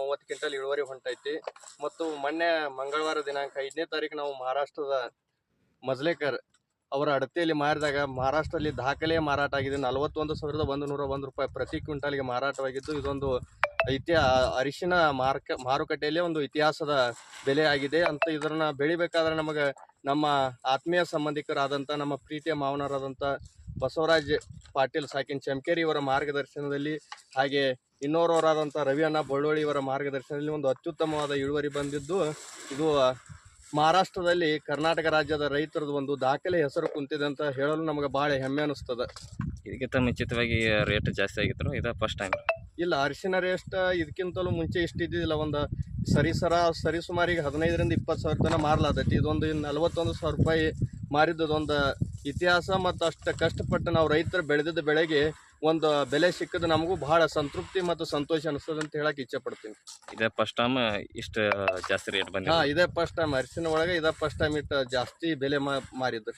30 quintal ಇಳುವರಿ ಹೊಂಟೈತಿ. ಮತ್ತು ಮೊನ್ನೆ ಮಂಗಳವಾರ ದಿನಾಂಕ 5ನೇ ತಾರೀಕು ನಾವು ಮಹಾರಾಷ್ಟ್ರದ ಮಜ್ಲೇಕರ್ ಅವರ ಅಡತೆಯಲ್ಲಿ ಮಾರಿದಾಗ ಮಹಾರಾಷ್ಟ್ರದಲ್ಲಿ ದಾಖಲೆ ಮಾರಾಟ ಆಗಿದೆ. 41,101 ರೂಪಾಯಿ ಪ್ರತಿ ಕ್ವಿಂಟಲ್ಗೆ ಮಾರಾಟವಾಗಿದ್ದು, ಇದೊಂದು ಅರಿಶಿನ ಮಾರುಕಟ್ಟೆಯಲ್ಲಿ ಒಂದು ಇತಿಹಾಸದ ಬೆಲೆ ಆಗಿದೆ ಅಂತ. ಇದನ್ನ ಬೆಳಿಬೇಕಾದ್ರೆ ನಮಗೆ ನಮ್ಮ ಆತ್ಮೀಯ ಸಂಬಂಧಿಕರಾದಂಥ ನಮ್ಮ ಪ್ರೀತಿಯ ಮಾವನರಾದಂಥ ಬಸವರಾಜ್ ಪಾಟೀಲ್ ಸಾಕಿನ್ ಚಮಕೇರಿ ಇವರ ಮಾರ್ಗದರ್ಶನದಲ್ಲಿ, ಹಾಗೆ ಇನ್ನೋರವರಾದಂಥ ರವಿ ಅಣ್ಣ ಬಳ್ಳೋಳಿ ಇವರ ಮಾರ್ಗದರ್ಶನದಲ್ಲಿ ಒಂದು ಅತ್ಯುತ್ತಮವಾದ ಇಳುವರಿ ಬಂದಿದ್ದು, ಇದು ಮಹಾರಾಷ್ಟ್ರದಲ್ಲಿ ಕರ್ನಾಟಕ ರಾಜ್ಯದ ರೈತರದ್ದು ಒಂದು ದಾಖಲೆ ಹೆಸರು ಕುಂತಿದೆ ಅಂತ ಹೇಳಲು ನಮಗೆ ಭಾಳ ಹೆಮ್ಮೆ ಅನಿಸ್ತದೆ. ಇದಕ್ಕಿಂತ ಮುಂಚಿತವಾಗಿ ರೇಟ್ ಜಾಸ್ತಿ ಆಗಿತ್ತು, ಇದು ಫಸ್ಟ್ ಟೈಮ್? ಇಲ್ಲ, ಅರಿಶಿನ ರೇಟ್ ಇದಕ್ಕಿಂತಲೂ ಮುಂಚೆ ಇಷ್ಟು ಇದ್ದಿದ್ದಿಲ್ಲ. ಒಂದು ಸರಿಸುಮಾರಿಗೆ 15,000 ರಿಂದ 20,000 ತನಕ ಮಾರಲಾದೈತಿ. ಇದೊಂದು 41,000 ರೂಪಾಯಿ ಮಾರಿದ್ದೊಂದು ಇತಿಹಾಸ. ಮತ್ತು ಅಷ್ಟು ಕಷ್ಟಪಟ್ಟು ನಾವು ರೈತರು ಬೆಳೆದಿದ್ದ ಬೆಳೆಗೆ ಒಂದು ಬೆಲೆ ಸಿಕ್ಕದು ನಮಗೂ ಬಹಳ ಸಂತೃಪ್ತಿ ಮತ್ತು ಸಂತೋಷ ಅನಿಸ್ತದೆ ಅಂತ ಹೇಳಕ್ಕೆ ಇಚ್ಛೆ ಪಡ್ತೀನಿ. ಇದೇ ಫಸ್ಟ್ ಟೈಮ್ ಇಷ್ಟು ಜಾಸ್ತಿ ರೇಟ್ ಬಂದಿದೆ? ಇದೇ ಫಸ್ಟ್ ಟೈಮ್ ಅರಿಶಿನ ಒಳಗೆ ಇದೇ ಫಸ್ಟ್ ಟೈಮ್ ಇಟ್ಟು ಜಾಸ್ತಿ ಬೆಲೆ ಮಾರಿದ್ರು.